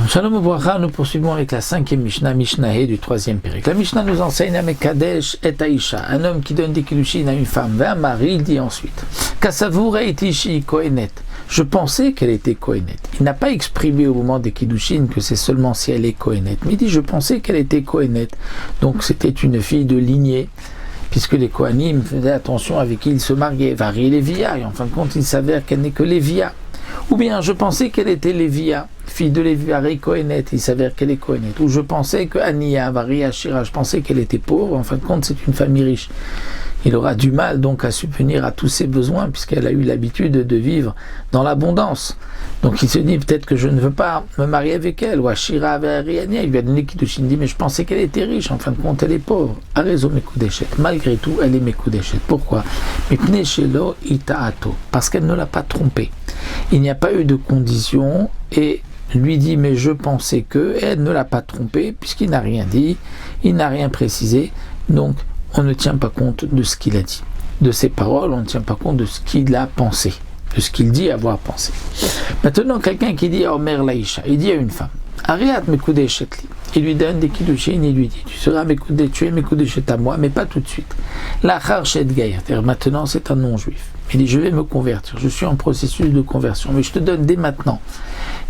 Shalom Obracha, nous poursuivons avec la 5e Mishnah, Mishnah du 3e période. La Mishnah nous enseigne à Mekadesh et Aïcha, un homme qui donne des kiddushin à une femme, vers un mari, il dit ensuite Kasavoura et Ishi Kohenet. Je pensais qu'elle était Kohenet. Il n'a pas exprimé au moment des kiddushin que c'est seulement si elle est Kohenet, mais il dit je pensais qu'elle était Kohenet. Donc c'était une fille de lignée, puisque les Kohanim faisaient attention avec qui ils se mariaient. Vari Lévia, et en fin de compte, il s'avère qu'elle n'est que Lévia. Ou bien je pensais qu'elle était Lévia, fille de Lévia, Kohenet, il s'avère qu'elle est Kohenet. Ou je pensais que Ania, Vari Ashira, je pensais qu'elle était pauvre, en fin de compte c'est une famille riche. Il aura du mal donc à subvenir à tous ses besoins, puisqu'elle a eu l'habitude de vivre dans l'abondance. Donc il se dit peut-être que je ne veux pas me marier avec elle. Ou Ashira, Vari Ania, il lui a donné Kiddushin, dit mais je pensais qu'elle était riche, en fin de compte elle est pauvre. A raison Mekudeshet. Malgré tout, elle est Mekudeshet. Pourquoi? Parce qu'elle ne l'a pas trompé. Il n'y a pas eu de condition et lui dit mais je pensais que, et elle ne l'a pas trompé puisqu'il n'a rien dit, il n'a rien précisé, donc on ne tient pas compte de ce qu'il a dit, de ses paroles, on ne tient pas compte de ce qu'il a pensé, de ce qu'il dit avoir pensé. Maintenant quelqu'un qui dit Omer Laïcha, il dit à une femme Ariat Mekudeshet li, il lui donne des kiddushin, il lui dit tu seras tu es Mekudeshet à moi, mais pas tout de suite. Lachar Shet Gaïr, maintenant c'est un non-juif. Il dit je vais me convertir, je suis en processus de conversion, mais je te donne dès maintenant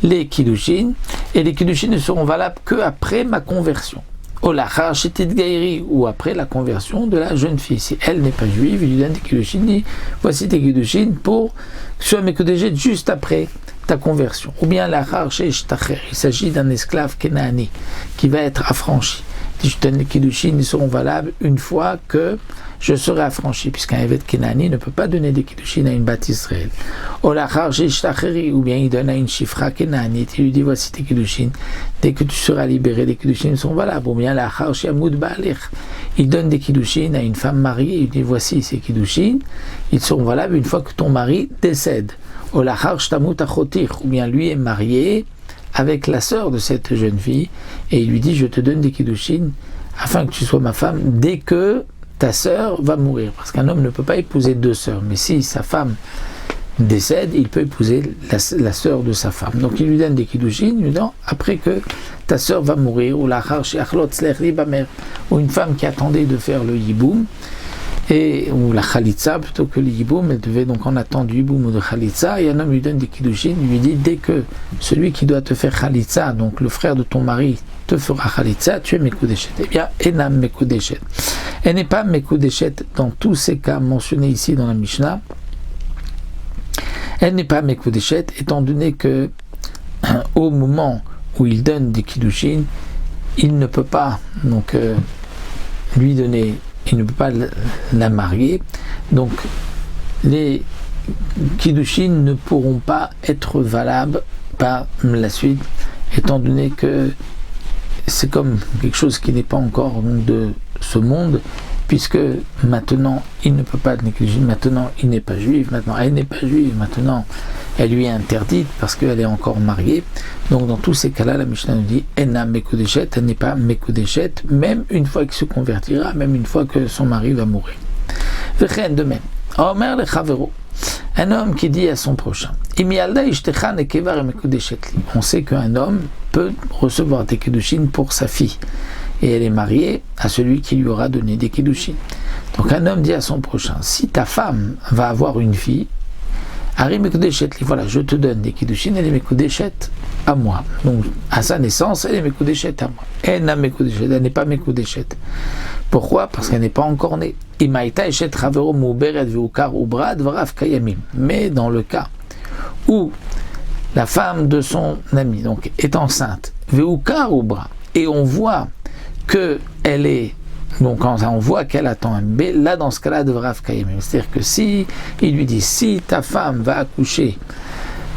les kiddushin, et les kiddushin ne seront valables qu'après ma conversion. Olachar Shetit Gaïri, ou après la conversion de la jeune fille. Si elle n'est pas juive, il lui donne des kiddushin, il dit voici tes kiddushin pour que tu sois Mekudeshet juste après ta conversion. Ou bien lachar Sheish Tacher, il s'agit d'un esclave Kenaani qui va être affranchi. Je donne les kiddushin, ils seront valables une fois que je serai affranchi, puisqu'un évêque Kenani ne peut pas donner des kiddushin à une bat Israël. Ou bien il donne à une chifra Kenani, il lui dit voici tes kiddushin, dès que tu seras libéré, les kiddushin sont valables. Ou bien il donne des kiddushin à une femme mariée, il dit voici ces kiddushin, ils seront valables une fois que ton mari décède. Ou bien lui est marié avec la sœur de cette jeune fille, et il lui dit je te donne des kiddushin afin que tu sois ma femme dès que ta sœur va mourir, parce qu'un homme ne peut pas épouser deux sœurs, mais si sa femme décède, il peut épouser la sœur de sa femme. Donc il lui donne des kiddushin, lui dit après que ta sœur va mourir, ou une femme qui attendait de faire le yiboum, ou la khalitza plutôt que le yiboum, elle devait donc en attendre du yiboum ou de khalitza, et un homme lui donne des kiddushin, lui dit dès que celui qui doit te faire khalitza, donc le frère de ton mari, te fera khalitza, tu es Mekudeshet. Eh bien, Enam Mekudeshet. Elle n'est pas Mekudeshet dans tous ces cas mentionnés ici dans la Mishnah. Elle n'est pas Mekudeshet étant donné que au moment où il donne des kiddushin, il ne peut pas donc lui donner, il ne peut pas la marier, donc les kiddushin ne pourront pas être valables par la suite, étant donné que c'est comme quelque chose qui n'est pas encore de ce monde, puisque maintenant il ne peut pas donner kiddushin, maintenant il n'est pas juif, maintenant elle n'est pas juive, maintenant elle lui est interdite parce qu'elle est encore mariée. Donc dans tous ces cas-là, la Mishnah nous dit Enna Mekudeshet, elle n'est pas Mekudeshet, même une fois qu'il se convertira, même une fois que son mari va mourir. Vechen de même. Omer le Chavero, un homme qui dit à son prochain on sait qu'un homme peut recevoir des kiddushin pour sa fille, et elle est mariée à celui qui lui aura donné des kiddushin. Donc un homme dit à son prochain si ta femme va avoir une fille, voilà, je te donne des kiddushin, elle est Mekudeshet à moi. Donc à sa naissance, elle est Mekudeshet à moi. Elle n'est pas Mekudeshet. Pourquoi? Parce qu'elle n'est pas encore née. Mais dans le cas où la femme de son ami donc est enceinte, et on voit que elle est, donc quand on voit qu'elle attend un bébé, là dans ce cas-là de Vrav Kayamim, c'est-à-dire que si il lui dit si ta femme va accoucher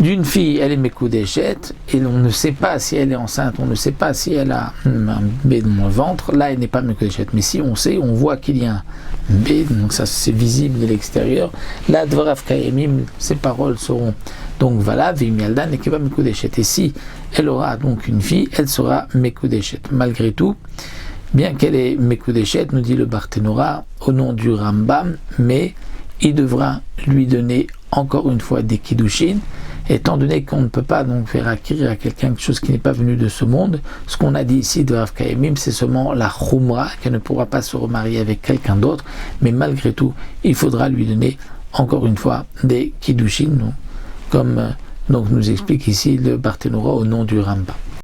d'une fille, elle est Mekudeshet, et on ne sait pas si elle est enceinte, on ne sait pas si elle a un bébé dans le ventre, là elle n'est pas Mekudeshet. Mais si on sait, on voit qu'il y a un bébé, donc ça c'est visible de l'extérieur, là Dvarav Kayamim, ces paroles seront donc valables, Vimialdan et Keva Mekudeshet. Et si elle aura donc une fille, elle sera Mekudeshet. Malgré tout, bien qu'elle est Mekudeshet, nous dit le Barthénora, au nom du Rambam, mais il devra lui donner encore une fois des kiddushin. Étant donné qu'on ne peut pas donc faire acquérir à quelqu'un quelque chose qui n'est pas venu de ce monde, ce qu'on a dit ici de Rav Kayemim, c'est seulement la chumra, qu'elle ne pourra pas se remarier avec quelqu'un d'autre, mais malgré tout, il faudra lui donner encore une fois des kiddushin, comme donc nous explique ici le Barthénora au nom du Rambam.